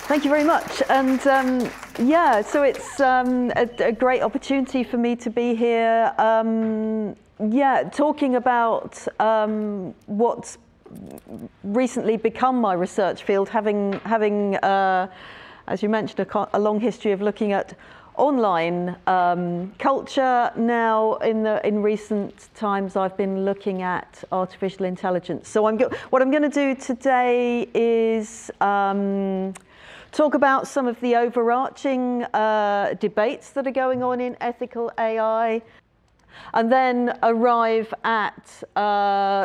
Thank you very much. And yeah, so it's a great opportunity for me to be here. Yeah, talking about what's recently become my research field, having as you mentioned, a long history of looking at online culture. Now, in recent times, I've been looking at artificial intelligence. So what I'm going to do today is talk about some of the overarching debates that are going on in ethical AI, and then arrive at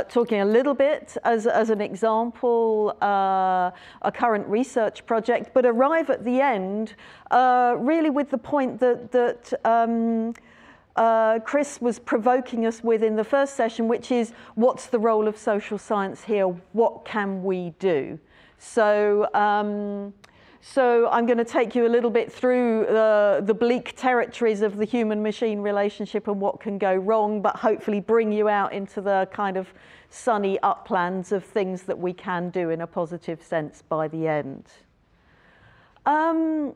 talking a little bit, as an example, a current research project, but arrive at the end really with the point that Chris was provoking us with in the first session, which is, what's the role of social science here? What can we do? So I'm going to take you a little bit through the bleak territories of the human-machine relationship and what can go wrong, but hopefully bring you out into the kind of sunny uplands of things that we can do in a positive sense by the end. So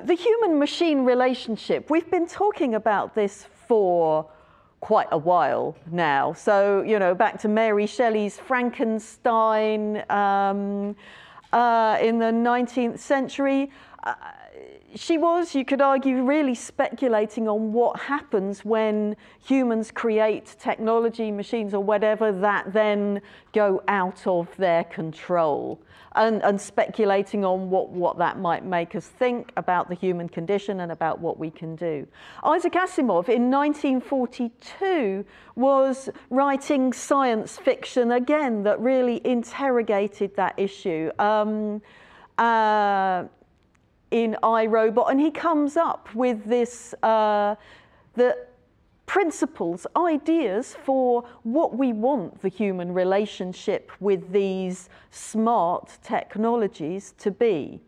the human-machine relationship, we've been talking about this for quite a while now. So, you know, back to Mary Shelley's Frankenstein, in the 19th century, she was, you could argue, really speculating on what happens when humans create technology, machines or whatever, that then go out of their control, and speculating on what that might make us think about the human condition and about what we can do. Isaac Asimov in 1942 was writing science fiction, again, that really interrogated that issue in I, Robot, and he comes up with this, the principles, ideas for what we want the human relationship with these smart technologies to be.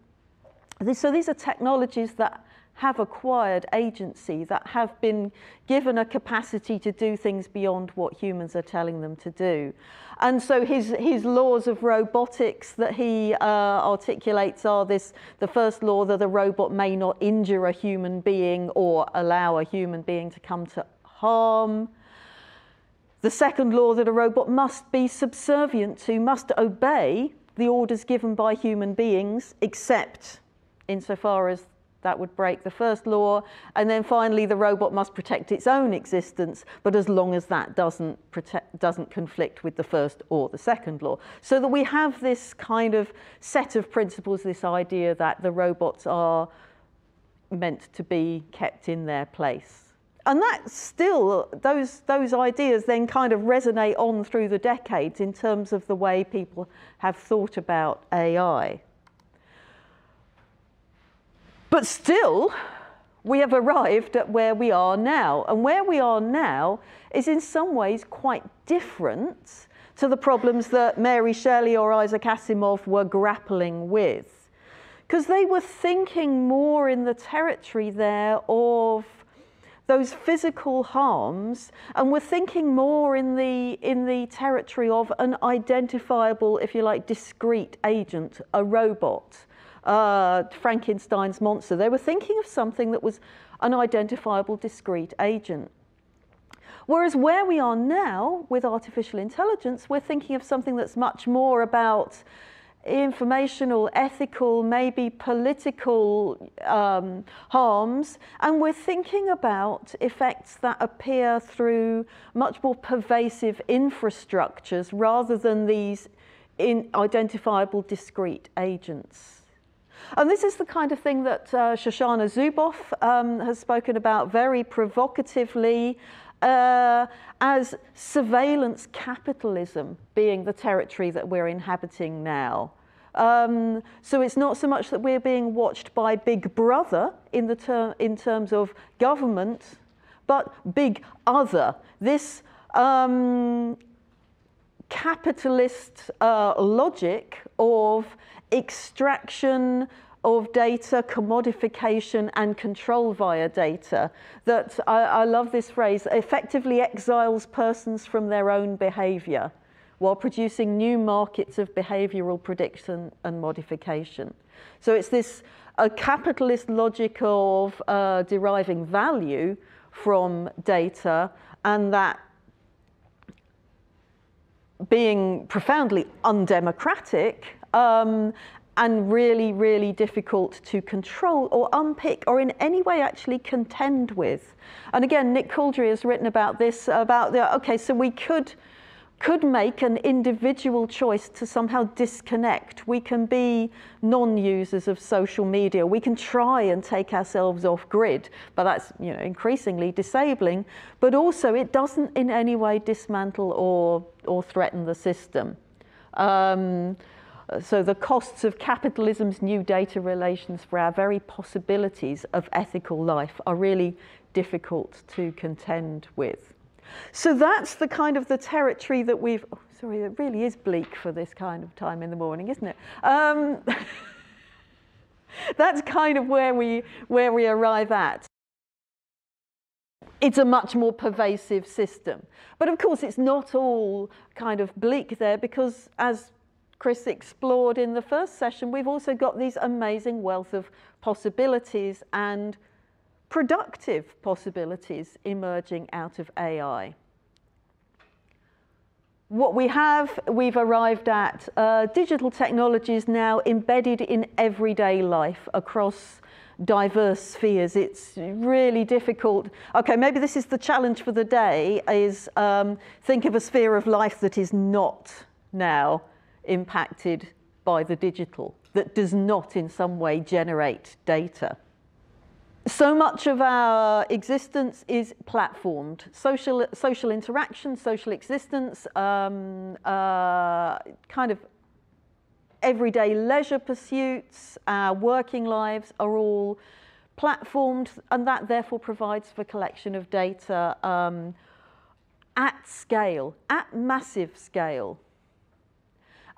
So these are technologies that have acquired agency, that have been given a capacity to do things beyond what humans are telling them to do. And so his laws of robotics that he articulates are the first law, that a robot may not injure a human being or allow a human being to come to harm. The second law, that a robot must be subservient to, must obey the orders given by human beings, except insofar as that would break the first law. And then finally, the robot must protect its own existence, but as long as that doesn't conflict with the first or the second law. So that we have this kind of set of principles, this idea that the robots are meant to be kept in their place. And that's still, those ideas then kind of resonate on through the decades in terms of the way people have thought about AI. But still, we have arrived at where we are now. And where we are now is in some ways quite different to the problems that Mary Shelley or Isaac Asimov were grappling with. Because they were thinking more in the territory there of those physical harms, and we're thinking more in the territory of an identifiable, if you like, discrete agent, a robot, Frankenstein's monster. They were thinking of something that was an identifiable, discrete agent. Whereas where we are now with artificial intelligence, we're thinking of something that's much more about informational, ethical, maybe political harms, and we're thinking about effects that appear through much more pervasive infrastructures rather than these identifiable discrete agents. And this is the kind of thing that Shoshana Zuboff has spoken about very provocatively, as surveillance capitalism being the territory that we're inhabiting now. So it's not so much that we're being watched by Big Brother in terms of government, but Big Other. This capitalist logic of extraction of data, commodification and control via data, that I love this phrase, effectively exiles persons from their own behavior. while producing new markets of behavioral prediction and modification. So it's this a capitalist logic of deriving value from data, and that being profoundly undemocratic and really, really difficult to control or unpick or in any way actually contend with. And again, Nick Couldry has written about this, about okay, so we could make an individual choice to somehow disconnect. We can be non-users of social media. We can try and take ourselves off grid, but that's, you know, increasingly disabling. But also, it doesn't in any way dismantle or threaten the system. So the costs of capitalism's new data relations for our very possibilities of ethical life are really difficult to contend with. So that's the kind of the territory that we've, oh, sorry, it really is bleak for this kind of time in the morning, isn't it? That's kind of where we arrive at. It's a much more pervasive system. But of course, it's not all kind of bleak there, because as Chris explored in the first session, we've also got these amazing wealth of possibilities and productive possibilities emerging out of AI. What we've arrived at digital technologies now embedded in everyday life across diverse spheres. It's really difficult. Okay, maybe this is the challenge for the day, is think of a sphere of life that is not now impacted by the digital, that does not in some way generate data. So much of our existence is platformed. Social interaction, social existence, kind of everyday leisure pursuits, our working lives are all platformed, and that therefore provides for collection of data at scale, at massive scale.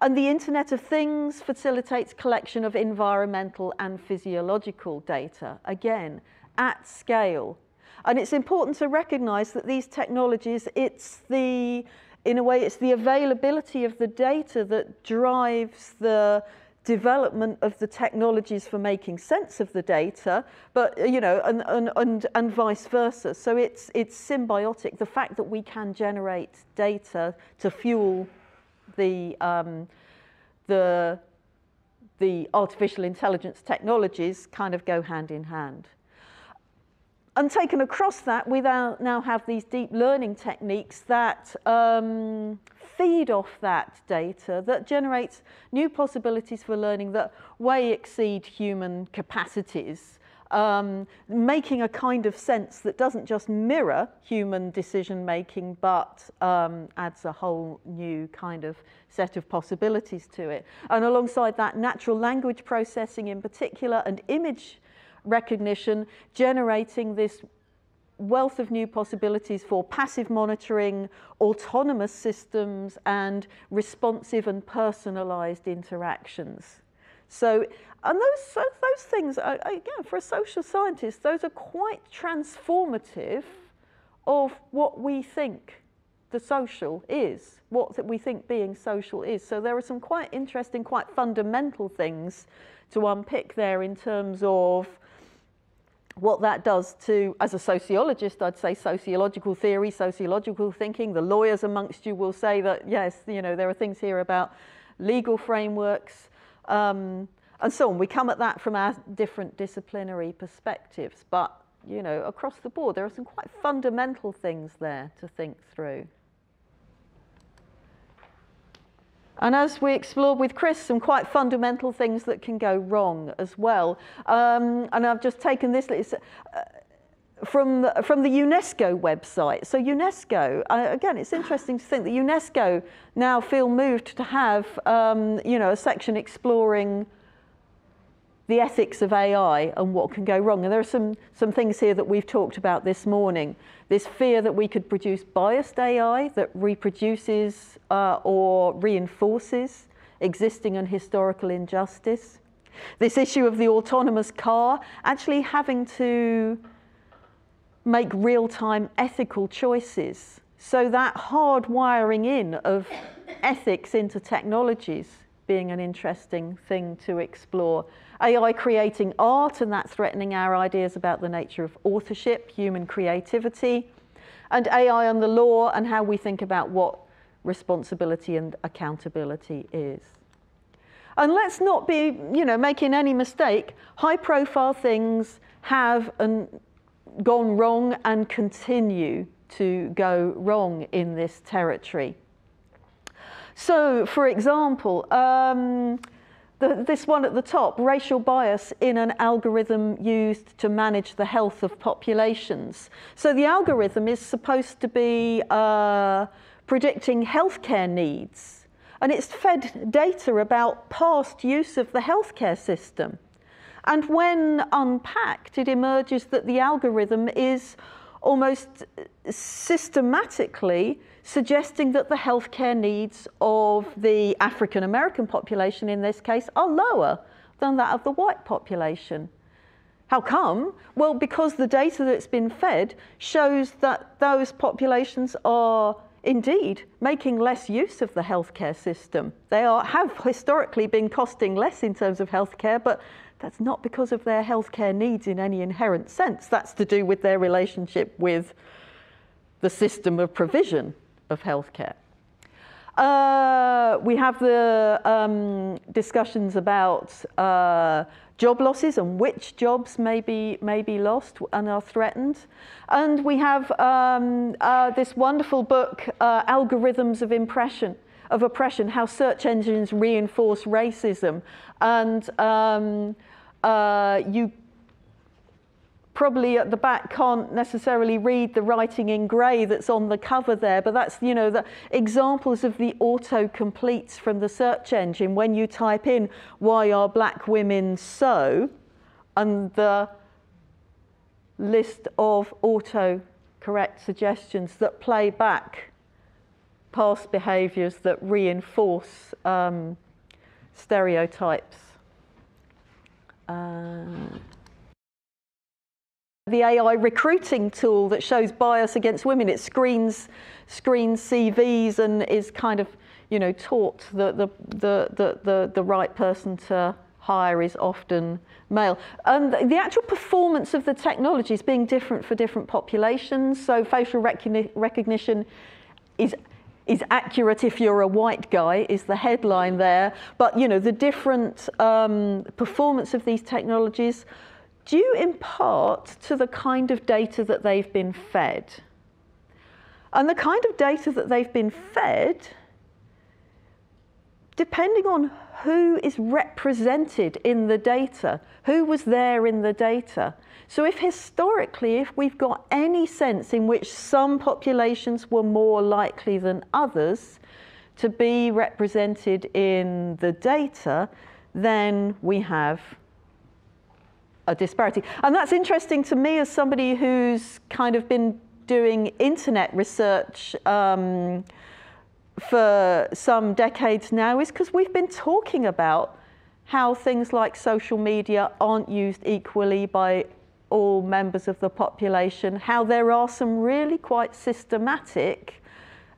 And the Internet of Things facilitates collection of environmental and physiological data, again, at scale. And it's important to recognize that these technologies, in a way, it's the availability of the data that drives the development of the technologies for making sense of the data, but, you know, and vice versa. So it's symbiotic. The fact that we can generate data to fuel the artificial intelligence technologies kind of go hand in hand. And taken across that, we now have these deep learning techniques that feed off that data, that generates new possibilities for learning that way exceed human capacities, making a kind of sense that doesn't just mirror human decision making, but adds a whole new kind of set of possibilities to it. And alongside that, natural language processing in particular, and image recognition, generating this wealth of new possibilities for passive monitoring, autonomous systems, and responsive and personalized interactions. So, and those things, again, for a social scientist, those are quite transformative of what we think the social is, what we think being social is. So there are some quite interesting, quite fundamental things to unpick there in terms of what that does to, as a sociologist, I'd say sociological theory, sociological thinking. The lawyers amongst you will say that, yes, you know, there are things here about legal frameworks, and so on. We come at that from our different disciplinary perspectives, but, you know, across the board, there are some quite fundamental things there to think through. And as we explored with Chris, some quite fundamental things that can go wrong as well. And I've just taken this from the UNESCO website. So UNESCO, again, it's interesting to think that UNESCO now feel moved to have, you know, a section exploring the ethics of AI and what can go wrong. And there are some things here that we've talked about this morning. This fear that we could produce biased AI that reproduces or reinforces existing and historical injustice. This issue of the autonomous car actually having to make real-time ethical choices. So that hard wiring in of ethics into technologies being an interesting thing to explore. AI creating art, and that's threatening our ideas about the nature of authorship, human creativity, and AI and the law and how we think about what responsibility and accountability is. And let's not be, making any mistake, high-profile things have gone wrong and continue to go wrong in this territory. So, for example, this one at the top, racial bias in an algorithm used to manage the health of populations. So the algorithm is supposed to be predicting healthcare needs. And it's fed data about past use of the healthcare system. And when unpacked, it emerges that the algorithm is almost systematically suggesting that the healthcare needs of the African American population, in this case, are lower than that of the white population. How come? Well, because the data that's been fed shows that those populations are indeed making less use of the healthcare system. They have historically been costing less in terms of healthcare, but that's not because of their healthcare needs in any inherent sense. That's to do with their relationship with the system of provision of healthcare. We have the discussions about job losses and which jobs may be lost and are threatened. And we have this wonderful book, Algorithms of Oppression, How Search Engines Reinforce Racism. And you probably at the back can't necessarily read the writing in grey that's on the cover there, but that's, the examples of the auto-completes from the search engine. When you type in, why are black women so, and the list of auto-correct suggestions that play back past behaviours that reinforce stereotypes. The AI recruiting tool that shows bias against women, it screens CVs and is kind of, taught that the right person to hire is often male. And the actual performance of the technology is being different for different populations. So facial recognition is accurate if you're a white guy, is the headline there. But, the different performance of these technologies due in part to the kind of data that they've been fed. And the kind of data that they've been fed, depending on who is represented in the data, who was there in the data. So if we've got any sense in which some populations were more likely than others to be represented in the data, then we have a disparity. And that's interesting to me as somebody who's kind of been doing internet research for some decades now, is because we've been talking about how things like social media aren't used equally by all members of the population, how there are some really quite systematic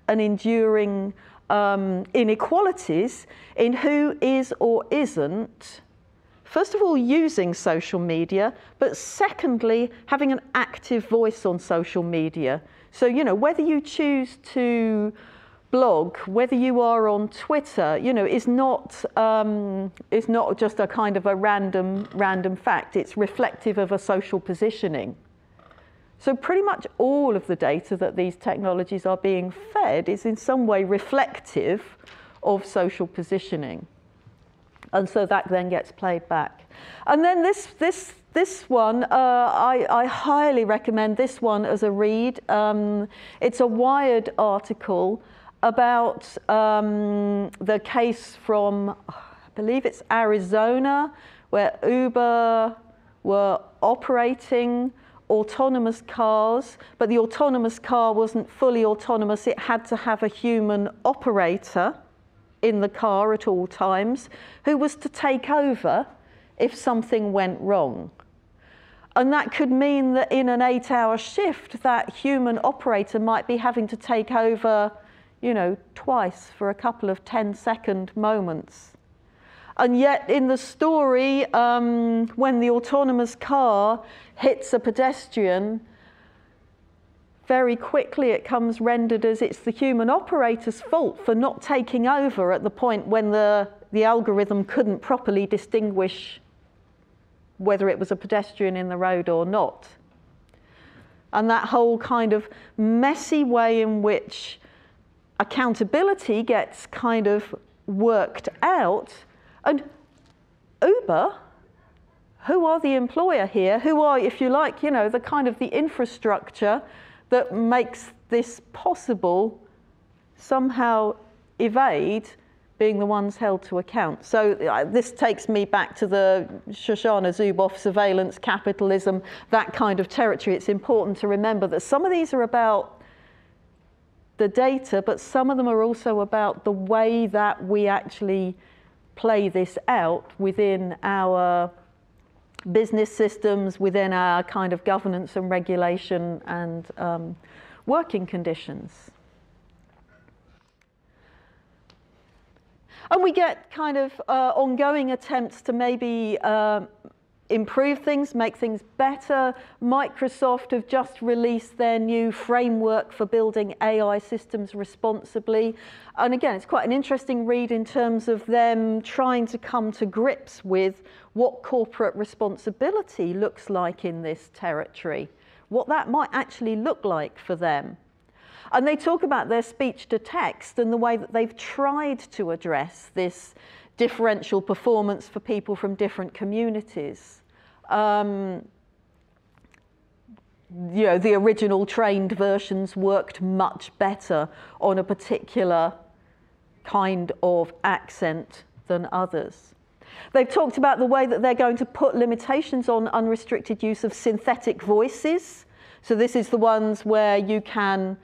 and enduring inequalities in who is or isn't, first of all, using social media, but secondly, having an active voice on social media. So, whether you choose to blog, whether you are on Twitter, is not just a kind of a random fact. It's reflective of a social positioning. So pretty much all of the data that these technologies are being fed is in some way reflective of social positioning. And so that then gets played back. And then this one, I highly recommend this one as a read. It's a Wired article about the case from, I believe it's Arizona, where Uber were operating autonomous cars, but the autonomous car wasn't fully autonomous. It had to have a human operator in the car at all times, who was to take over if something went wrong. And that could mean that in an 8-hour shift, that human operator might be having to take over, twice for a couple of 10-second moments. And yet in the story, when the autonomous car hits a pedestrian, very quickly it comes rendered as it's the human operator's fault for not taking over at the point when the algorithm couldn't properly distinguish whether it was a pedestrian in the road or not. And that whole kind of messy way in which accountability gets kind of worked out. And Uber, who are the employer here? Who are, if you like, the kind of the infrastructure that makes this possible, somehow evade being the ones held to account. So this takes me back to the Shoshana Zuboff surveillance capitalism, that kind of territory. It's important to remember that some of these are about the data, but some of them are also about the way that we actually play this out within our business systems, within our kind of governance and regulation and working conditions. And we get kind of ongoing attempts to maybe improve things, make things better. Microsoft have just released their new framework for building AI systems responsibly. And again, it's quite an interesting read in terms of them trying to come to grips with what corporate responsibility looks like in this territory, what that might actually look like for them. And they talk about their speech to text and the way that they've tried to address this differential performance for people from different communities. The original trained versions worked much better on a particular kind of accent than others. They've talked about the way that they're going to put limitations on unrestricted use of synthetic voices. So this is the ones where you can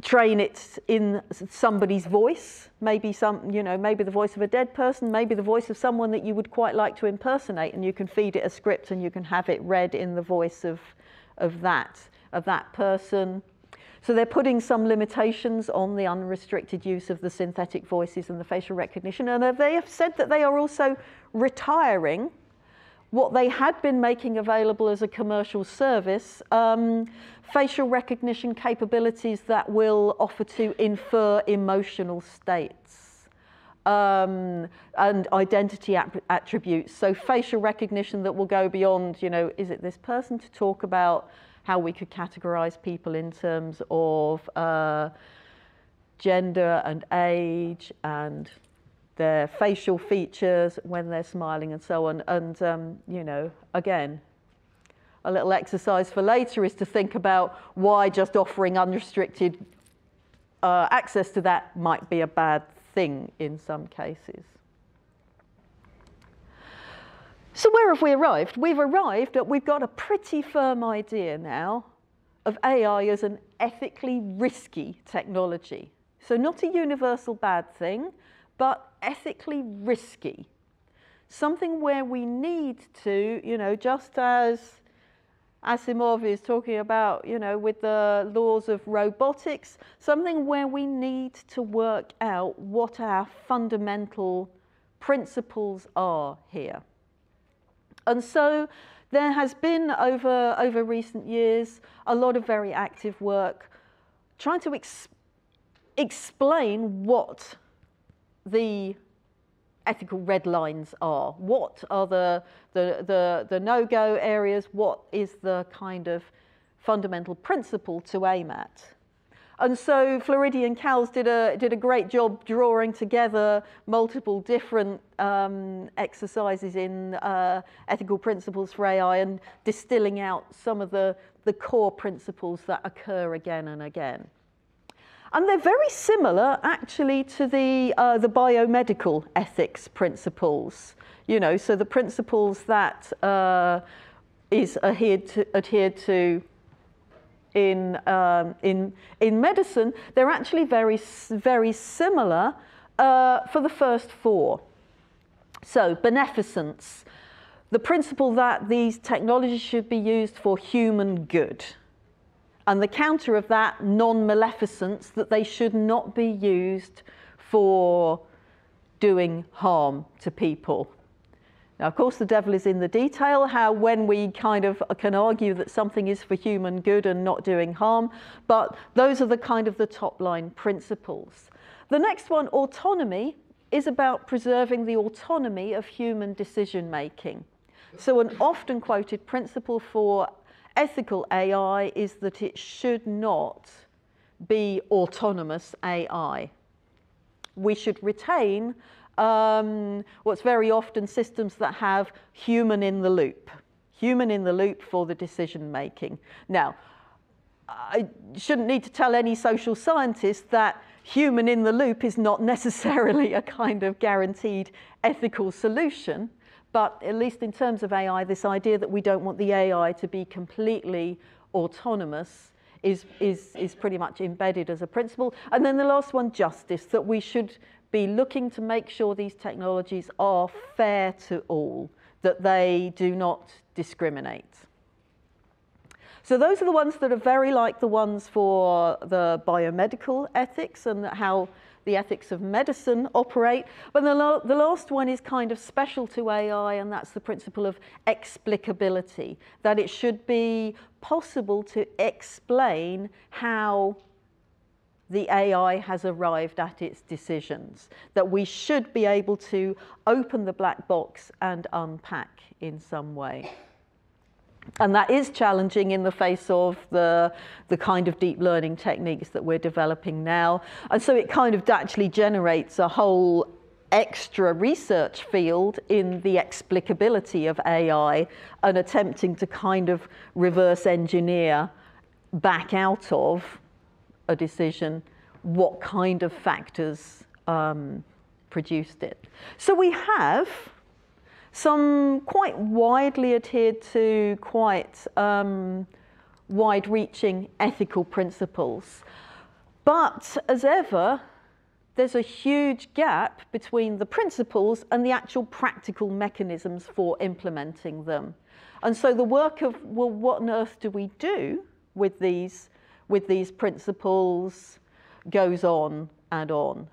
train it in somebody's voice, maybe maybe the voice of a dead person, maybe the voice of someone that you would quite like to impersonate, and you can feed it a script and you can have it read in the voice of that person. So they're putting some limitations on the unrestricted use of the synthetic voices and the facial recognition, and they have said that they are also retiring what they had been making available as a commercial service, facial recognition capabilities that will offer to infer emotional states and identity attributes. So facial recognition that will go beyond, is it this person, to talk about how we could categorize people in terms of gender and age and their facial features when they're smiling and so on. And, again, a little exercise for later is to think about why just offering unrestricted access to that might be a bad thing in some cases. So where have we arrived? We've arrived at, we've got a pretty firm idea now of AI as an ethically risky technology. So not a universal bad thing, but ethically risky. Something where we need to, just as Asimov is talking about, with the laws of robotics, something where we need to work out what our fundamental principles are here. And so there has been, over recent years, a lot of very active work trying to explain what the ethical red lines are. What are the no-go areas? What is the kind of fundamental principle to aim at? And so Floridian Cowles did a great job drawing together multiple different exercises in ethical principles for AI and distilling out some of the core principles that occur again and again. And they're very similar, actually, to the biomedical ethics principles. So the principles that is adhered to in medicine, they're actually very similar for the first four. So beneficence, the principle that these technologies should be used for human good. And the counter of that, non-maleficence, that they should not be used for doing harm to people. Now, of course, the devil is in the detail, how when we kind of can argue that something is for human good and not doing harm, but those are the kind of the top line principles. The next one, autonomy, is about preserving the autonomy of human decision making. So an often quoted principle for ethical AI is that it should not be autonomous AI. We should retain what's very often systems that have human in the loop for the decision making. Now, I shouldn't need to tell any social scientist that human in the loop is not necessarily a kind of guaranteed ethical solution, but at least in terms of AI, this idea that we don't want the AI to be completely autonomous is pretty much embedded as a principle. And then the last one, justice, that we should be looking to make sure these technologies are fair to all, that they do not discriminate. So those are the ones that are very like the ones for the biomedical ethics and how the ethics of medicine operate. But the last one is kind of special to AI, and that's the principle of explicability, that it should be possible to explain how the AI has arrived at its decisions, that we should be able to open the black box and unpack in some way. And that is challenging in the face of the kind of deep learning techniques that we're developing now. And so it kind of actually generates a whole extra research field in the explicability of AI and attempting to kind of reverse engineer back out of a decision what kind of factors produced it. So we have some quite widely adhered to, quite wide-reaching ethical principles. But as ever, there's a huge gap between the principles and the actual practical mechanisms for implementing them. And so the work of, well, what on earth do we do with these principles goes on and on.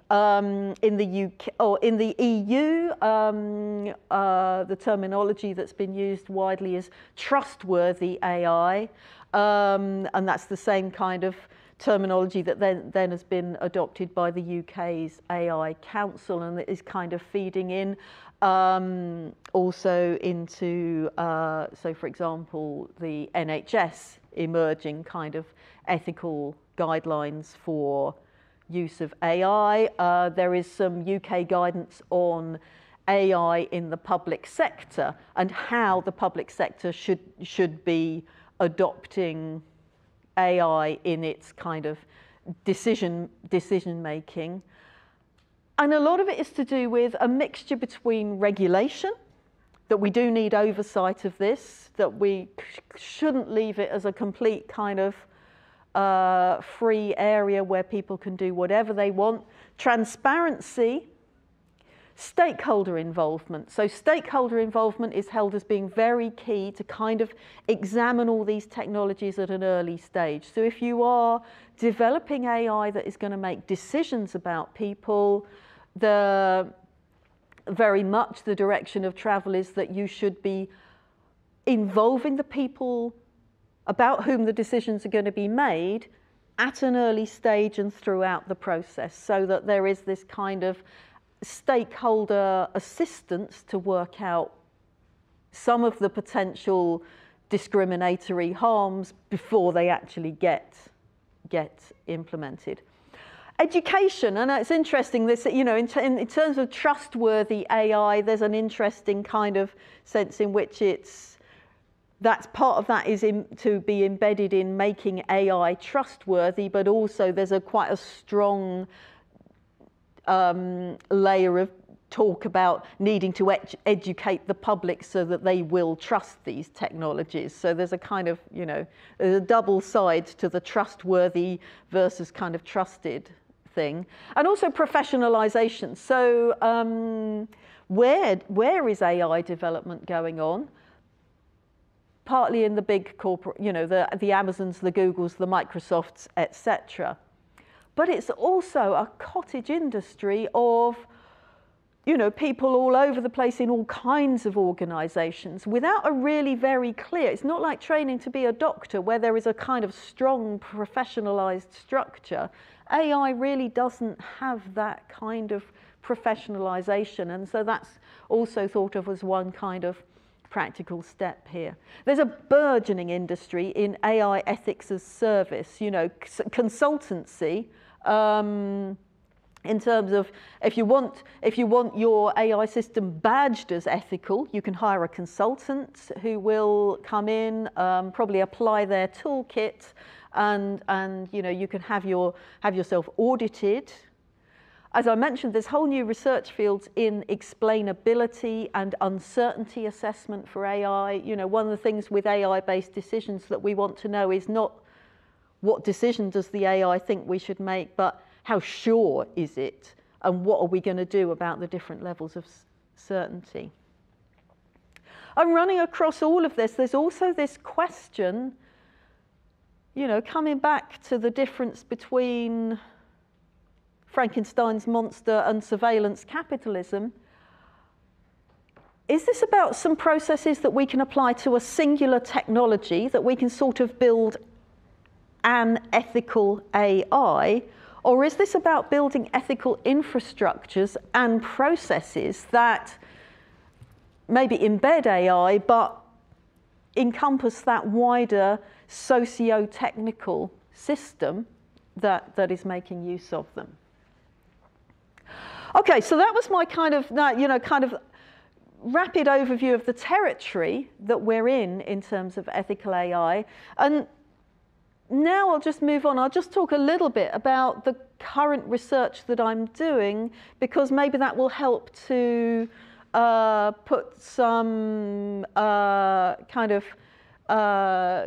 In the UK, or in the EU, the terminology that's been used widely is trustworthy AI, and that's the same kind of terminology that then has been adopted by the UK's AI Council, and it is kind of feeding in also into, so for example, the NHS emerging kind of ethical guidelines for use of AI. There is some UK guidance on AI in the public sector and how the public sector should be adopting AI in its kind of decision making. And a lot of it is to do with a mixture between regulation, that we do need oversight of this, that we shouldn't leave it as a complete kind of free area where people can do whatever they want. Transparency, stakeholder involvement. So stakeholder involvement is held as being very key to kind of examine all these technologies at an early stage. So if you are developing AI that is going to make decisions about people, very much the direction of travel is that you should be involving the people about whom the decisions are going to be made at an early stage and throughout the process, so that there is this kind of stakeholder assistance to work out some of the potential discriminatory harms before they actually get implemented. Education, and it's interesting, this, you know, in terms of trustworthy AI, there's an interesting kind of sense in which that's part of that is to be embedded in making AI trustworthy, but also there's quite a strong layer of talk about needing to educate the public so that they will trust these technologies. So there's a kind of, you know, there's a double side to the trustworthy versus kind of trusted thing. And also professionalization. So where is AI development going on? Partly in the big corporate, you know, the Amazons, the Googles, the Microsofts, etc. But it's also a cottage industry of, you know, people all over the place in all kinds of organizations without a really very clear, it's not like training to be a doctor where there is a kind of strong professionalized structure. AI really doesn't have that kind of professionalization, and so that's also thought of as one kind of practical step here. There's a burgeoning industry in AI ethics as service, you know, consultancy, in terms of if you want your AI system badged as ethical, you can hire a consultant who will come in, probably apply their toolkit, and you know, you can have yourself audited. As I mentioned, there's whole new research fields in explainability and uncertainty assessment for AI. You know, one of the things with AI-based decisions that we want to know is not what decision does the AI think we should make, but how sure is it, and what are we going to do about the different levels of certainty. And running across all of this, there's also this question, you know, coming back to the difference between Frankenstein's monster and surveillance capitalism. Is this about some processes that we can apply to a singular technology, that we can sort of build an ethical AI, or is this about building ethical infrastructures and processes that maybe embed AI but encompass that wider socio-technical system that is making use of them? Okay, so that was my kind of rapid overview of the territory that we're in terms of ethical AI. And now I'll just move on. I'll just talk a little bit about the current research that I'm doing, because maybe that will help to put some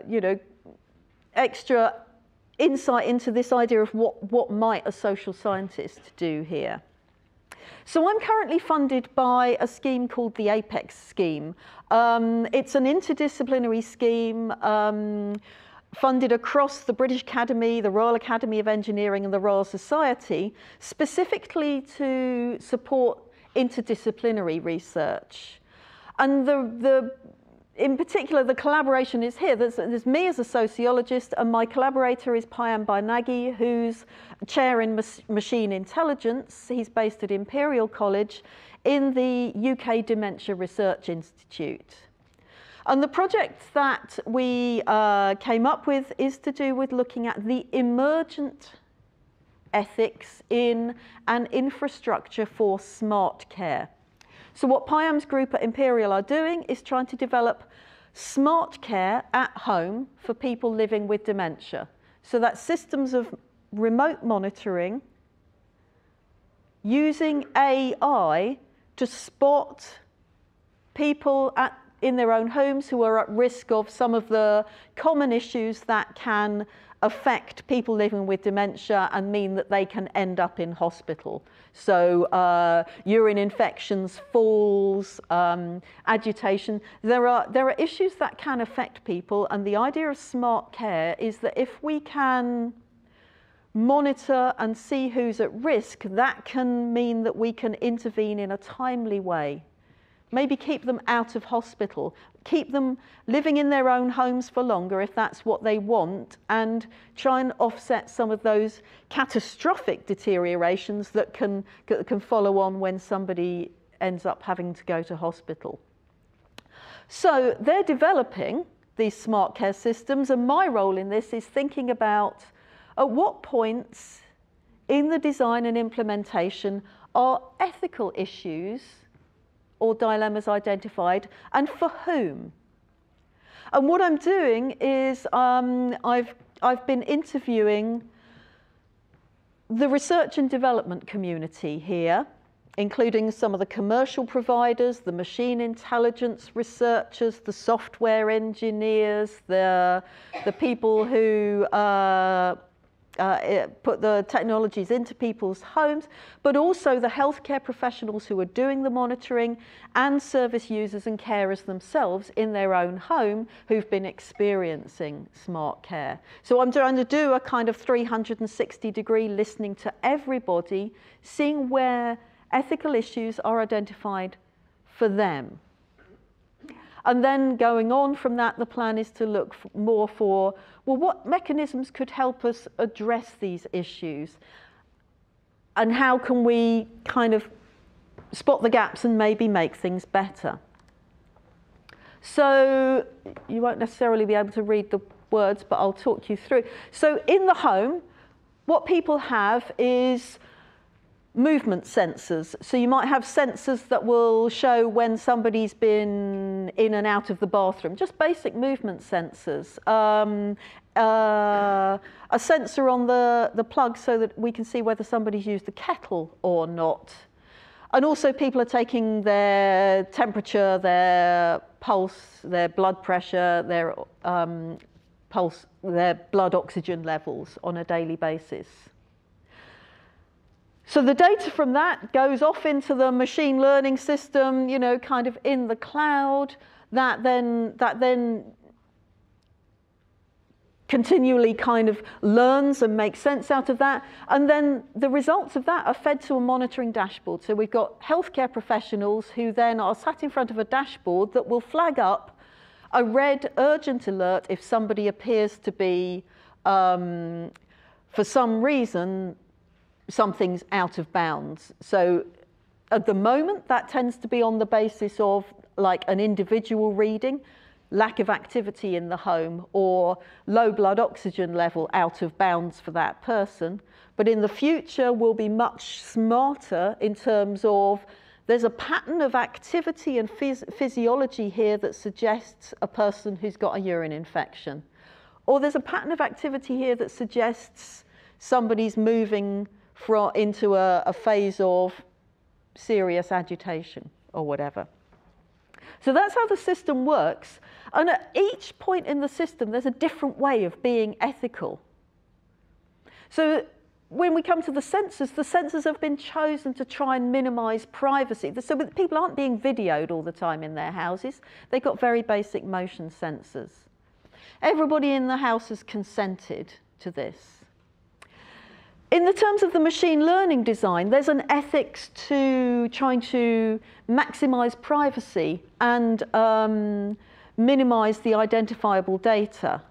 you know, extra insight into this idea of what might a social scientist do here. So I'm currently funded by a scheme called the APEX scheme. It's an interdisciplinary scheme funded across the British Academy, the Royal Academy of Engineering and the Royal Society, specifically to support interdisciplinary research. And in particular, the collaboration is here. There's me as a sociologist, and my collaborator is Payam Bainagi, who's chair in machine intelligence. He's based at Imperial College in the UK Dementia Research Institute. And the project that we came up with is to do with looking at the emergent ethics in an infrastructure for smart care. So what Payam's group at Imperial are doing is trying to develop smart care at home for people living with dementia. So that's systems of remote monitoring using AI to spot people in their own homes who are at risk of some of the common issues that can affect people living with dementia and mean that they can end up in hospital. So urine infections, falls, agitation. There are issues that can affect people, and the idea of smart care is that if we can monitor and see who's at risk, that can mean that we can intervene in a timely way. Maybe keep them out of hospital, keep them living in their own homes for longer if that's what they want, and try and offset some of those catastrophic deteriorations that can follow on when somebody ends up having to go to hospital. So they're developing these smart care systems, and my role in this is thinking about at what points in the design and implementation are ethical issues or dilemmas identified, and for whom. And what I'm doing is I've been interviewing the research and development community here, including some of the commercial providers, the machine intelligence researchers, the software engineers, the people who put the technologies into people's homes, but also the healthcare professionals who are doing the monitoring and service users and carers themselves in their own home who've been experiencing smart care. So I'm trying to do a kind of 360-degree listening to everybody, seeing where ethical issues are identified for them. And then going on from that, the plan is to look more for, well, what mechanisms could help us address these issues? And how can we kind of spot the gaps and maybe make things better? So you won't necessarily be able to read the words, but I'll talk you through. So in the home, what people have is movement sensors. So you might have sensors that will show when somebody's been in and out of the bathroom, just basic movement sensors. A sensor on the plug so that we can see whether somebody's used the kettle or not. And also people are taking their temperature, their pulse, their blood pressure, their pulse, their blood oxygen levels on a daily basis. So the data from that goes off into the machine learning system, you know, kind of in the cloud, that then continually kind of learns and makes sense out of that. And then the results of that are fed to a monitoring dashboard. So we've got healthcare professionals who then are sat in front of a dashboard that will flag up a red urgent alert if somebody appears to be, for some reason, something's out of bounds. So at the moment, that tends to be on the basis of like an individual reading, lack of activity in the home, or low blood oxygen level out of bounds for that person. But in the future, we'll be much smarter in terms of there's a pattern of activity and physiology here that suggests a person who's got a urine infection. Or there's a pattern of activity here that suggests somebody's moving into a phase of serious agitation or whatever. So that's how the system works. And at each point in the system, there's a different way of being ethical. So when we come to the sensors have been chosen to try and minimize privacy. So people aren't being videoed all the time in their houses. They've got very basic motion sensors. Everybody in the house has consented to this. In the terms of the machine learning design, there's an ethics to trying to maximize privacy and minimize the identifiable data.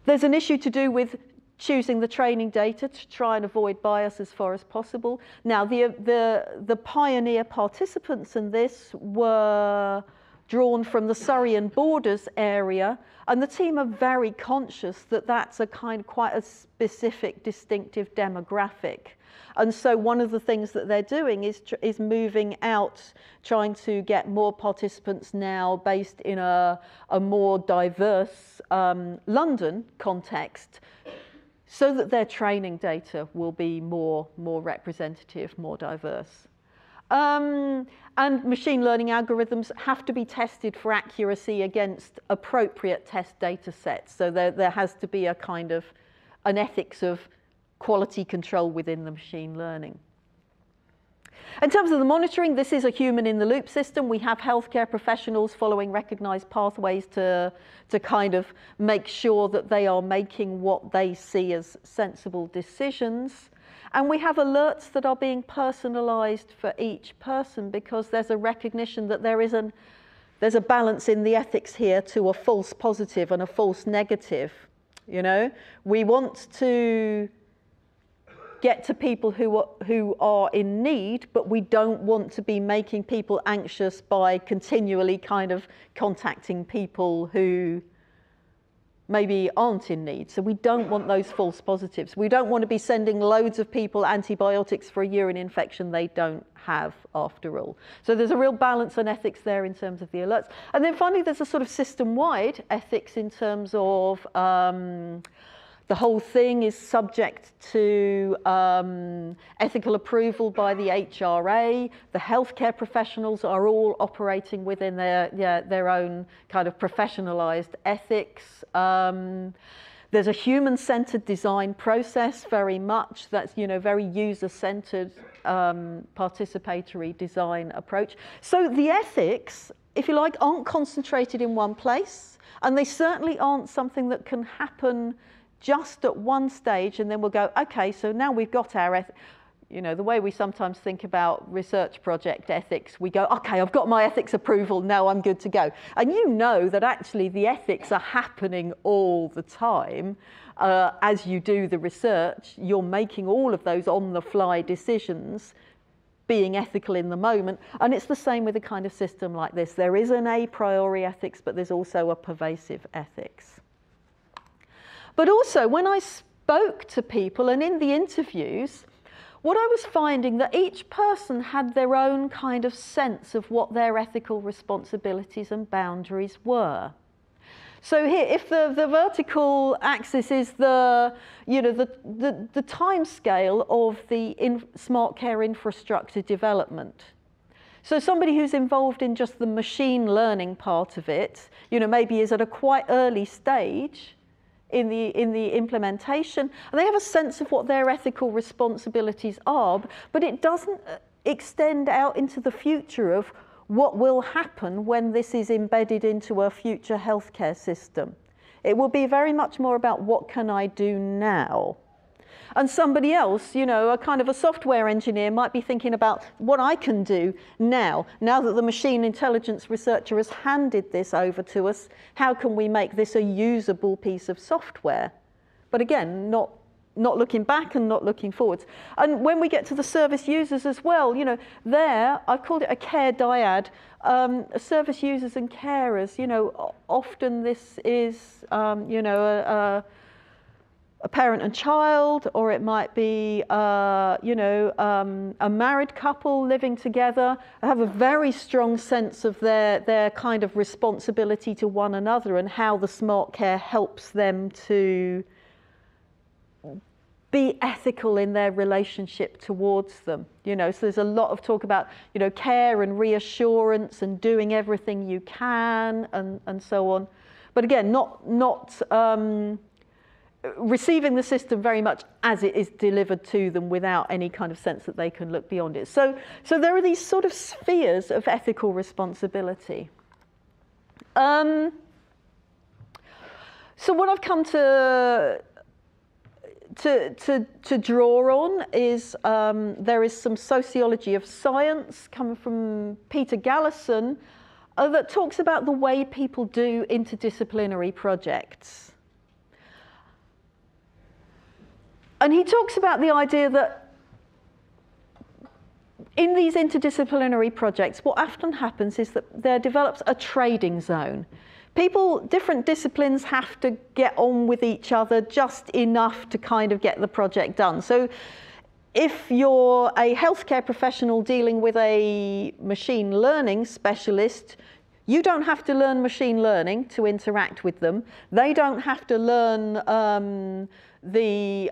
There's an issue to do with choosing the training data to try and avoid bias as far as possible. Now, the pioneer participants in this were drawn from the Surrey and Borders area, and the team are very conscious that that's a quite a specific, distinctive demographic. And so one of the things that they're doing is moving out, trying to get more participants now based in a more diverse London context, so that their training data will be more representative, more diverse. And machine learning algorithms have to be tested for accuracy against appropriate test data sets. So there has to be a kind of an ethics of quality control within the machine learning. In terms of the monitoring, this is a human-in-the-loop system. We have healthcare professionals following recognized pathways to kind of make sure that they are making what they see as sensible decisions. And we have alerts that are being personalized for each person because there's a recognition that there's a balance in the ethics here to a false positive and a false negative. You know, we want to get to people who are in need, but we don't want to be making people anxious by continually kind of contacting people who maybe aren't in need. So we don't want those false positives. We don't want to be sending loads of people antibiotics for a urine infection they don't have after all. So there's a real balance and ethics there in terms of the alerts. And then finally, there's a sort of system-wide ethics in terms of the whole thing is subject to ethical approval by the HRA. The healthcare professionals are all operating within their own kind of professionalized ethics. There's a human-centered design process very much. That's, very user-centered, participatory design approach. So the ethics, if you like, aren't concentrated in one place, and they certainly aren't something that can happen just at one stage and then we'll go, okay, so now we've got our ethics. The way we sometimes think about research project ethics, we go, okay, I've got my ethics approval, now I'm good to go. And you know that actually the ethics are happening all the time. As you do the research, you're making all of those on-the-fly decisions, being ethical in the moment. And it's the same with a kind of system like this. There is an a priori ethics, but there's also a pervasive ethics. But also, when I spoke to people and in the interviews, what I was finding that each person had their own kind of sense of what their ethical responsibilities and boundaries were. So here, if the vertical axis is the time scale of the smart care infrastructure development. So somebody who's involved in just the machine learning part of it, maybe is at a quite early stage in the implementation, and they have a sense of what their ethical responsibilities are, but it doesn't extend out into the future of what will happen when this is embedded into a future healthcare system. It will be very much more about what can I do now. And somebody else, a kind of a software engineer might be thinking about what I can do now that the machine intelligence researcher has handed this over to us, how can we make this a usable piece of software? But again, not looking back and not looking forwards. And when we get to the service users as well, there, I've called it a care dyad, service users and carers, often this is, a parent and child, or it might be, a married couple living together, have a very strong sense of their kind of responsibility to one another and how the smart care helps them to be ethical in their relationship towards them. So there's a lot of talk about, care and reassurance and doing everything you can and so on. But again, not receiving the system very much as it is delivered to them without any kind of sense that they can look beyond it. So there are these sort of spheres of ethical responsibility. So what I've come to draw on is there is some sociology of science coming from Peter Gallison that talks about the way people do interdisciplinary projects. And he talks about the idea that in these interdisciplinary projects, what often happens is that there develops a trading zone. Different disciplines have to get on with each other just enough to kind of get the project done. So if you're a healthcare professional dealing with a machine learning specialist, you don't have to learn machine learning to interact with them. They don't have to learn the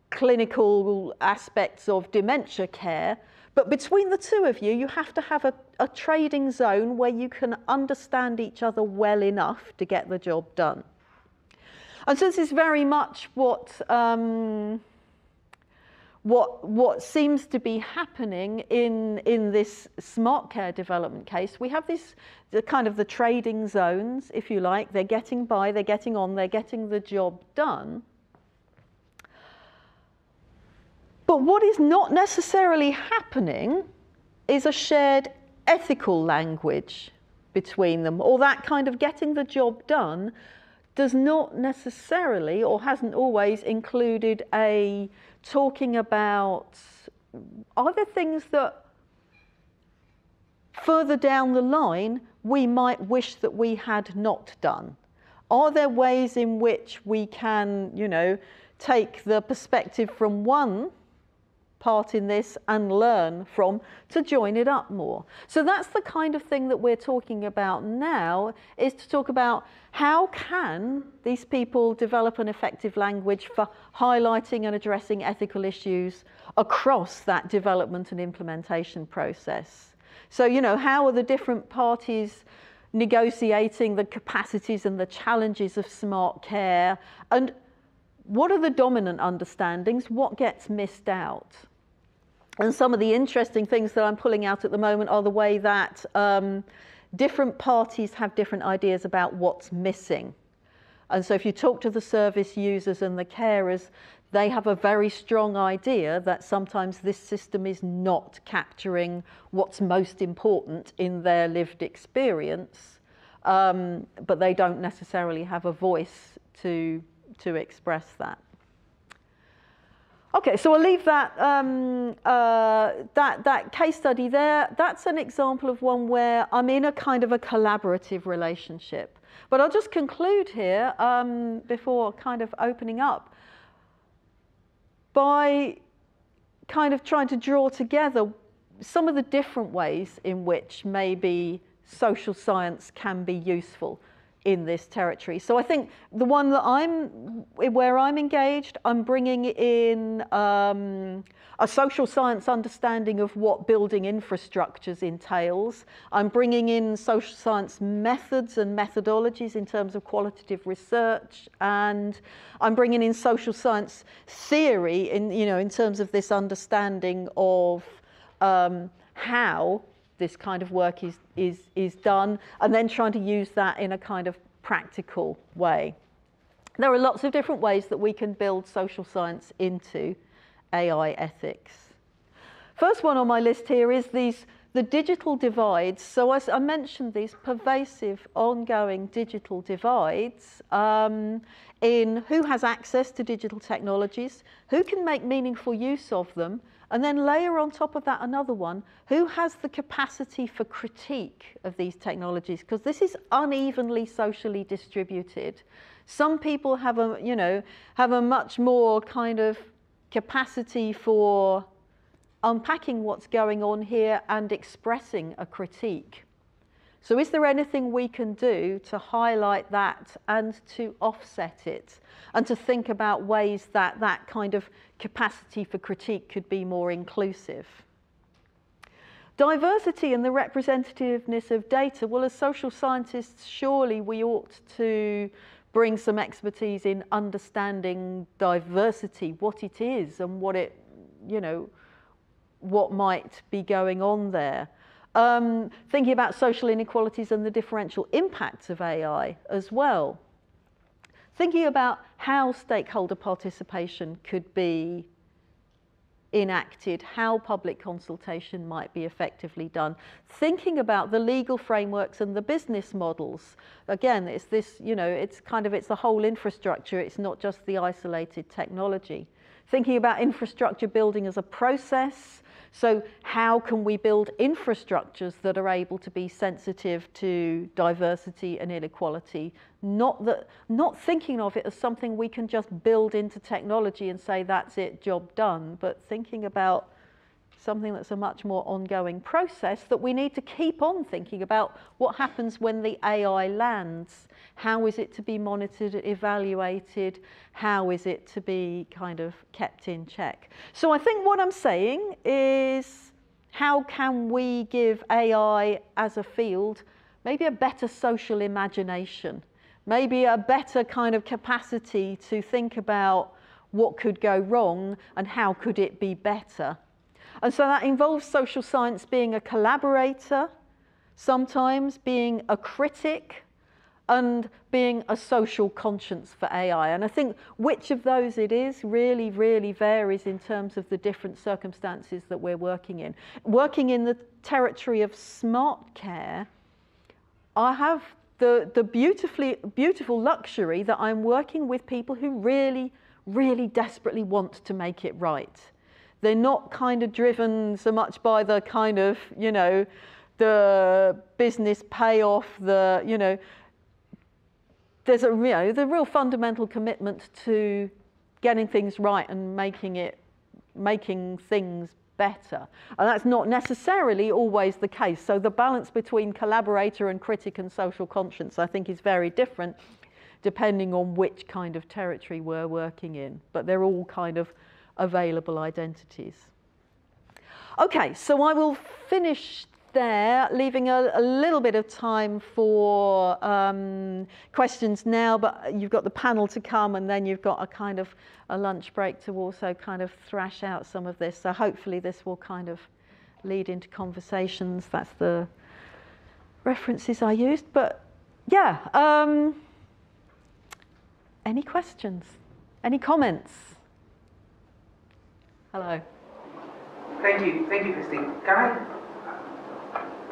clinical aspects of dementia care. But between the two of you, you have to have a trading zone where you can understand each other well enough to get the job done. And so this is very much what seems to be happening in this smart care development case. We have the trading zones, if you like. They're getting by, they're getting on, they're getting the job done. But what is not necessarily happening is a shared ethical language between them, or that kind of getting the job done does not necessarily, or hasn't always included a talking about, are there things that further down the line we might wish that we had not done? Are there ways in which we can, take the perspective from one part in this and learn from to join it up more? So that's the kind of thing that we're talking about now, is to talk about how can these people develop an effective language for highlighting and addressing ethical issues across that development and implementation process. So, how are the different parties negotiating the capacities and the challenges of smart care, and what are the dominant understandings, what gets missed out. And some of the interesting things that I'm pulling out at the moment are the way that different parties have different ideas about what's missing. And so if you talk to the service users and the carers, they have a very strong idea that sometimes this system is not capturing what's most important in their lived experience, but they don't necessarily have a voice to express that. Okay, so I'll leave that, that case study there. That's an example of one where I'm in a kind of a collaborative relationship. But I'll just conclude here before kind of opening up by kind of trying to draw together some of the different ways in which maybe social science can be useful in this territory. So I think the one that where I'm engaged, I'm bringing in a social science understanding of what building infrastructures entails. I'm bringing in social science methods and methodologies in terms of qualitative research, and I'm bringing in social science theory in terms of this understanding of how this kind of work is done, and then trying to use that in a kind of practical way. There are lots of different ways that we can build social science into AI ethics. First one on my list here is the digital divides. So as I mentioned, these pervasive, ongoing digital divides in who has access to digital technologies, who can make meaningful use of them, and then layer on top of that another one, who has the capacity for critique of these technologies? Because this is unevenly socially distributed. Some people have a much more kind of capacity for unpacking what's going on here and expressing a critique. So is there anything we can do to highlight that and to offset it, and to think about ways that that kind of capacity for critique could be more inclusive? Diversity and the representativeness of data. Well, as social scientists, surely we ought to bring some expertise in understanding diversity, what it is and what it, what might be going on there. Thinking about social inequalities and the differential impacts of AI as well. Thinking about how stakeholder participation could be enacted, how public consultation might be effectively done. Thinking about the legal frameworks and the business models. Again, it's this, it's the whole infrastructure. It's not just the isolated technology. Thinking about infrastructure building as a process. So how can we build infrastructures that are able to be sensitive to diversity and inequality? Not thinking of it as something we can just build into technology and say that's it, job done, but thinking about something that's a much more ongoing process that we need to keep on thinking about what happens when the AI lands. How is it to be monitored, evaluated? How is it to be kind of kept in check? So I think what I'm saying is, how can we give AI as a field maybe a better social imagination, maybe a better kind of capacity to think about what could go wrong and how could it be better? And so that involves social science being a collaborator, sometimes being a critic, and being a social conscience for AI. And I think which of those it is really, really varies in terms of the different circumstances that we're working in. Working in the territory of smart care, I have the beautiful luxury that I'm working with people who really, really desperately want to make it right. They're not kind of driven so much by the kind of, the business payoff, there's the real fundamental commitment to getting things right and making things better. And that's not necessarily always the case. So the balance between collaborator and critic and social conscience, I think, is very different depending on which kind of territory we're working in. But they're all kind of available identities. Okay, so I will finish there, leaving a little bit of time for questions now, but you've got the panel to come, and then you've got a kind of a lunch break to also kind of thrash out some of this. So hopefully this will kind of lead into conversations. That's the references I used. But yeah, any questions? Any comments? Hello. Thank you, Christine. Can I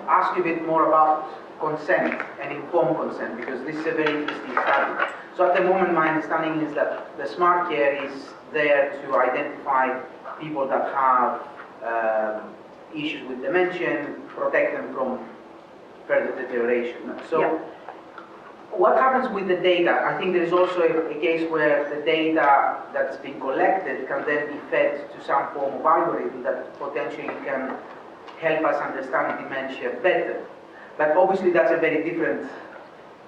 ask you a bit more about consent and informed consent, because this is a very interesting study. So at the moment, my understanding is that the smart care is there to identify people that have issues with dementia, protect them from further deterioration. So what happens with the data? I think there's also a case where the data that's been collected can then be fed to some form of algorithm that potentially can help us understand dementia better. But obviously that's a very different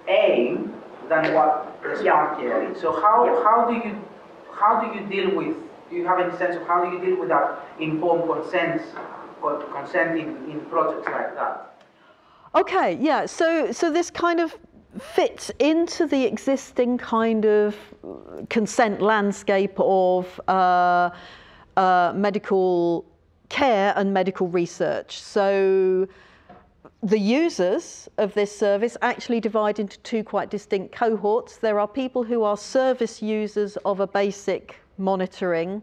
aim than what the smart care is. So how do you deal with, do you have any sense of how do you deal with that informed consent or consenting in projects like that? Okay, yeah, so this kind of fits into the existing kind of consent landscape of medical care and medical research. So the users of this service actually divide into two quite distinct cohorts. There are people who are service users of a basic monitoring,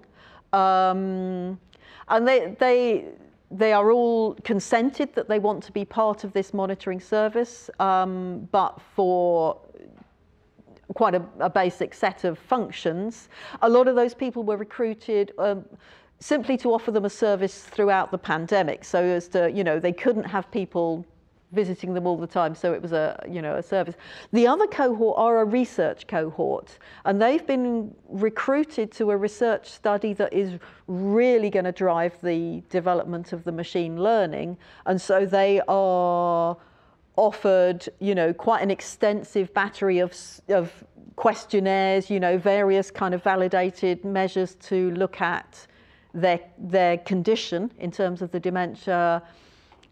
and they are all consented that they want to be part of this monitoring service, but for quite a basic set of functions. A lot of those people were recruited simply to offer them a service throughout the pandemic, so as to, they couldn't have people visiting them all the time, so it was a service. The other cohort are a research cohort, and they've been recruited to a research study that is really going to drive the development of the machine learning, and so they are offered, quite an extensive battery of questionnaires, various kind of validated measures to look at their condition in terms of the dementia,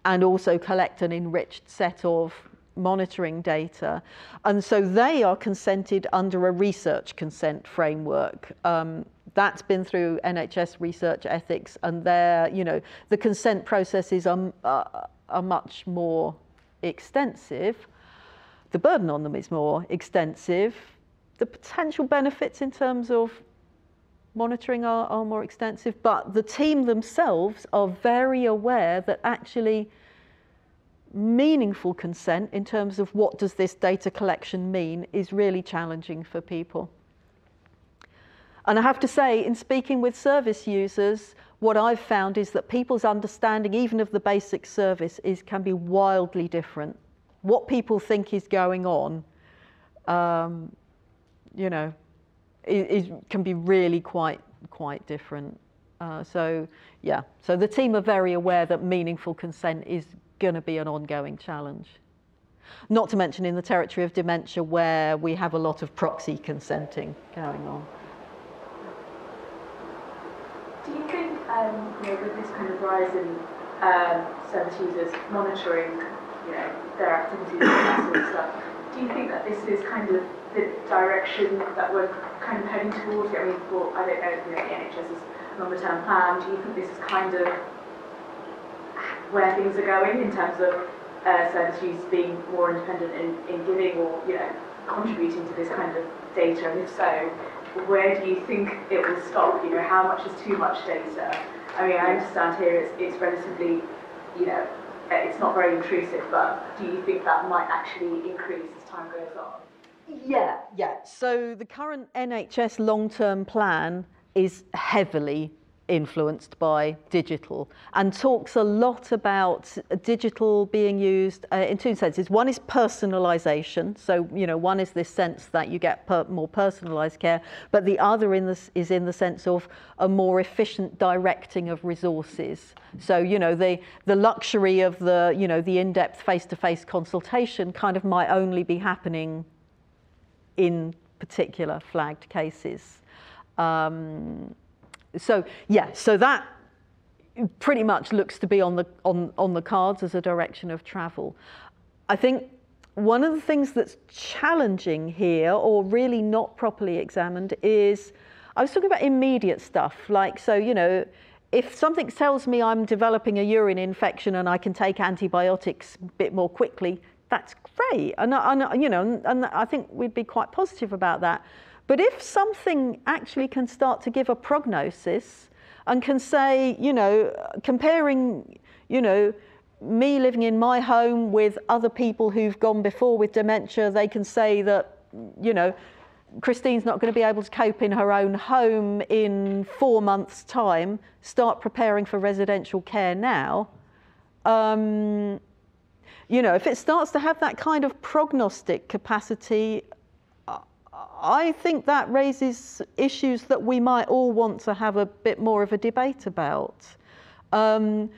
and also collect an enriched set of monitoring data. And so they are consented under a research consent framework. That's been through NHS research ethics, and the consent processes are much more extensive. The burden on them is more extensive. The potential benefits in terms of monitoring are more extensive, but the team themselves are very aware that actually meaningful consent in terms of what does this data collection mean is really challenging for people. And I have to say, in speaking with service users, what I've found is that people's understanding even of the basic service can be wildly different. What people think is going on, can be really quite different. So the team are very aware that meaningful consent is going to be an ongoing challenge. Not to mention in the territory of dementia, where we have a lot of proxy consenting going on. Do you think, with this kind of rise in service users monitoring, their activities and that sort of stuff, do you think that this is kind of the direction that we're kind of heading towards? I mean, the NHS's longer-term plan, do you think this is kind of where things are going in terms of service use being more independent in giving or, contributing to this kind of data? And if so, where do you think it will stop? How much is too much data? I mean, I understand here it's relatively, it's not very intrusive, but do you think that might actually increase as time goes on? Yeah. So the current NHS long-term plan is heavily influenced by digital and talks a lot about digital being used in two senses. One is personalisation. So, one is this sense that you get more personalised care, but the other is in the sense of a more efficient directing of resources. So, the luxury of the in-depth face-to-face consultation kind of might only be happening in particular flagged cases. So that pretty much looks to be on the cards as a direction of travel. I think one of the things that's challenging here, or really not properly examined, is, I was talking about immediate stuff, like, so, you know, if something tells me I'm developing a urine infection and I can take antibiotics a bit more quickly, that's great. And you know, and I think we'd be quite positive about that. But if something actually can start to give a prognosis and can say, you know, comparing, you know, me living in my home with other people who've gone before with dementia, they can say that, you know, Christine's not going to be able to cope in her own home in 4 months' time, start preparing for residential care now. You know, if it starts to have that kind of prognostic capacity, I think that raises issues that we might all want to have a bit more of a debate about. And,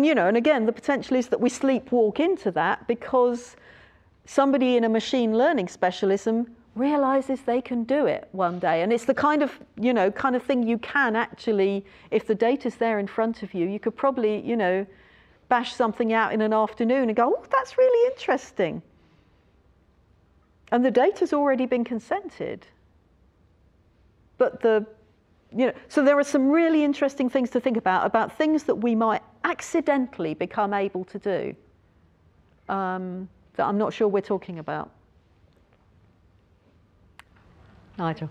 you know, and again, the potential is that we sleepwalk into that because somebody in a machine learning specialism realizes they can do it one day. And it's the kind of, you know, kind of thing you can actually, if the data's there in front of you, you could probably, you know, bash something out in an afternoon and go, oh, that's really interesting. And the data's already been consented. But the, you know, so there are some really interesting things to think about things that we might accidentally become able to do that I'm not sure we're talking about. Nigel.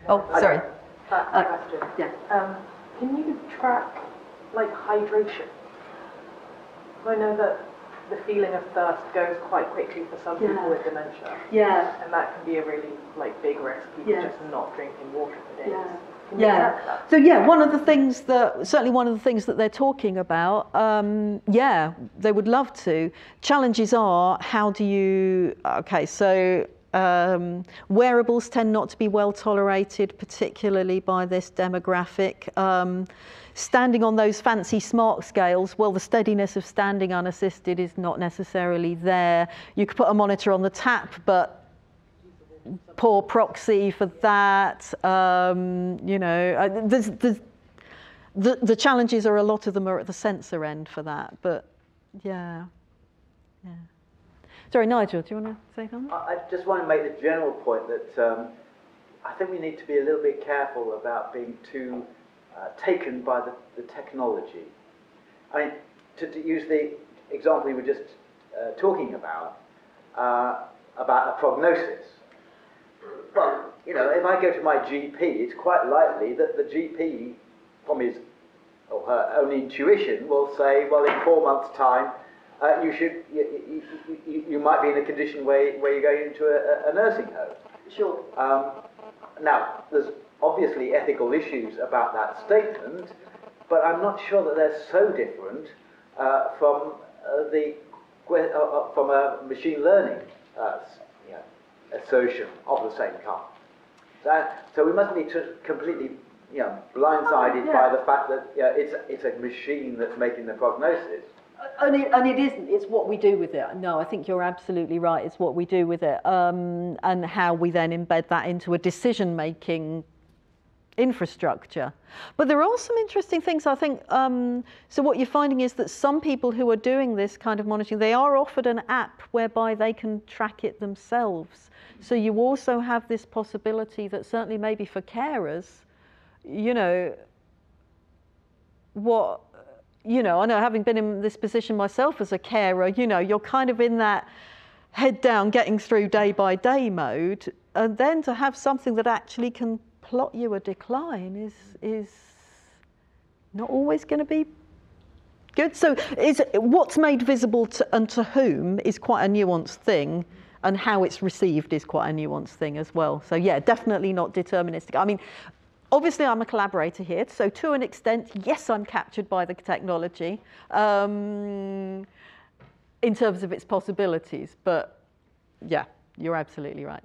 Oh, sorry. Question. Yeah. Can you track, like, hydration? I know that the feeling of thirst goes quite quickly for some people with dementia. Yeah. And that can be a really, like, big risk, people just not drinking water for days. Yeah. Can you track that? So yeah, one of the things that they're talking about, yeah, they would love to. Challenges are, how do you, okay, so wearables tend not to be well tolerated, particularly by this demographic. Standing on those fancy smart scales, well, the steadiness of standing unassisted is not necessarily there. You could put a monitor on the tap, but poor proxy for that. You know, the challenges are, a lot of them are at the sensor end for that, but yeah. Sorry, Nigel, do you want to say something? I just want to make the general point that I think we need to be a little bit careful about being too taken by the technology. I mean, to use the example we were just talking about a prognosis. Well, you know, if I go to my GP, it's quite likely that the GP, from his or her own intuition, will say, well, in 4 months' time, you might be in a condition where you're going into a nursing home. Sure. Now, there's obviously ethical issues about that statement, but I'm not sure that they're so different from a machine learning assertion of the same kind. So we mustn't be completely blindsided by the fact that it's a machine that's making the prognosis. And it isn't, it's what we do with it. No, I think you're absolutely right, it's what we do with it, and how we then embed that into a decision-making infrastructure. But there are some interesting things, I think. So what you're finding is that some people who are doing this kind of monitoring, they are offered an app whereby they can track it themselves. So you also have this possibility that certainly maybe for carers, you know, I know, having been in this position myself as a carer, you know, you're kind of in that head down, getting through day by day mode, and then to have something that actually can plot you a decline is not always going to be good. So what's made visible and to whom is quite a nuanced thing, and how it's received is quite a nuanced thing as well. So yeah, definitely not deterministic. I mean, obviously, I'm a collaborator here, so to an extent, yes, I'm captured by the technology in terms of its possibilities. But yeah, you're absolutely right.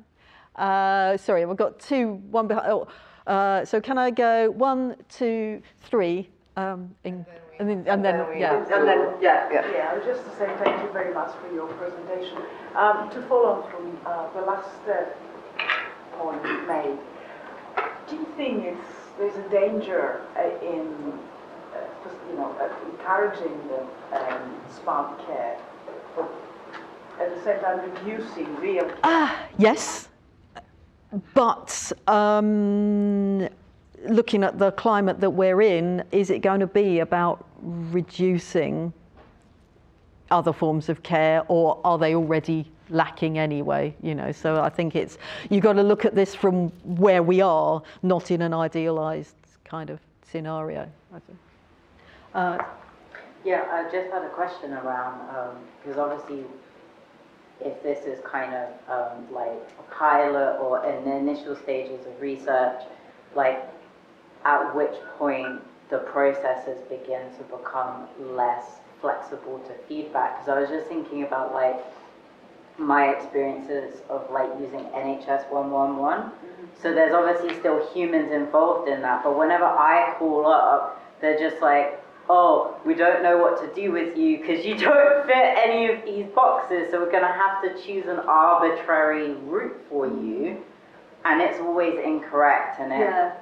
Sorry, we've got one behind. So can I go 1, 2, 3, and then yeah. Yeah, I was just to say thank you very much for your presentation. To follow on from the last point made. Do you think there's a danger in encouraging smart care, but at the same time reducing real care. Yes, but looking at the climate that we're in, is it going to be about reducing other forms of care, or are they already lacking anyway? So I think you've got to look at this from where we are, not in an idealized kind of scenario, I think. I just had a question around, because obviously if this is kind of like a pilot or in the initial stages of research, like at which point the processes begin to become less flexible to feedback. Because I was just thinking about like my experiences of like using NHS 111. So there's obviously still humans involved in that, but whenever I call up, they're just like, oh, we don't know what to do with you because you don't fit any of these boxes, so we're going to have to choose an arbitrary route for you, and it's always incorrect, and it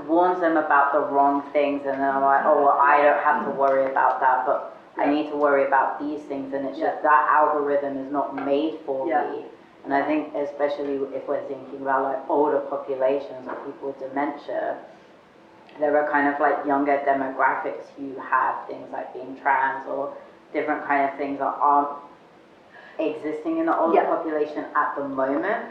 warns them about the wrong things, and then I'm like, oh, well, I don't have to worry about that, but I need to worry about these things, and it's just that algorithm is not made for me. And I think especially if we're thinking about like older populations or people with dementia, there are kind of like younger demographics who have things like being trans or different kind of things that aren't existing in the older population at the moment.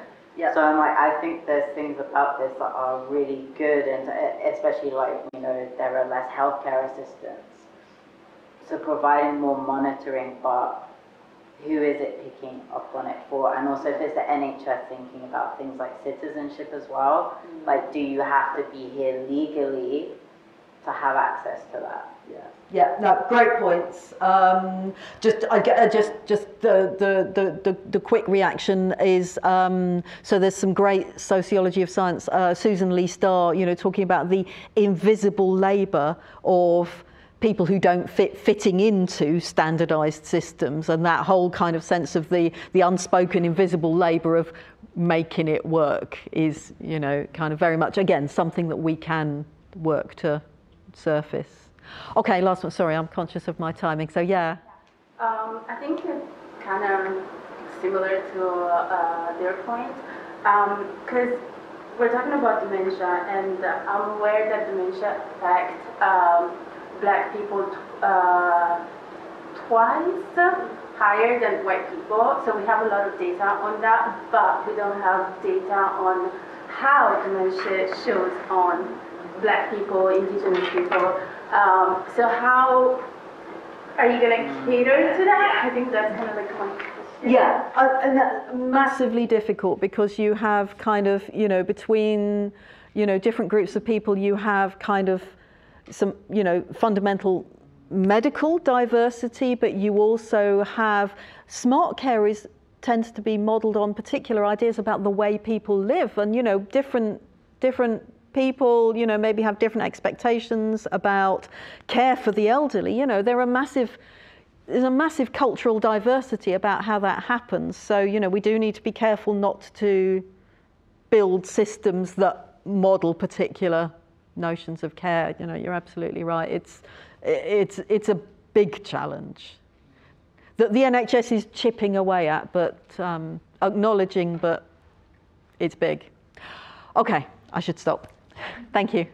So I'm like, I think there's things about this that are really good, and especially like, there are less healthcare assistants. So providing more monitoring, but who is it picking up on it for? And also if it's the NHS thinking about things like citizenship as well, like do you have to be here legally to have access to that? No, great points. Just the quick reaction is, so there's some great sociology of science, Susan Lee Starr, talking about the invisible labour of people who don't fitting into standardized systems, and that whole kind of sense of the unspoken invisible labor of making it work is, kind of very much, again, something that we can work to surface. Okay, last one. Sorry, I'm conscious of my timing. So I think it's kind of similar to their point, because we're talking about dementia, and I'm aware that dementia affects Black people twice higher than white people, so we have a lot of data on that, but we don't have data on how dementia shows on Black people, Indigenous people. So how are you going to cater to that? I think that's kind of like one question. And that's massively difficult, because you have kind of, between, different groups of people, you have kind of some, fundamental medical diversity, but you also have smart care tends to be modelled on particular ideas about the way people live, and different people maybe have different expectations about care for the elderly. There's a massive cultural diversity about how that happens. So we do need to be careful not to build systems that model particular notions of care. You're absolutely right. It's a big challenge that the NHS is chipping away at, but acknowledging, but it's big. Okay, I should stop. Thank you.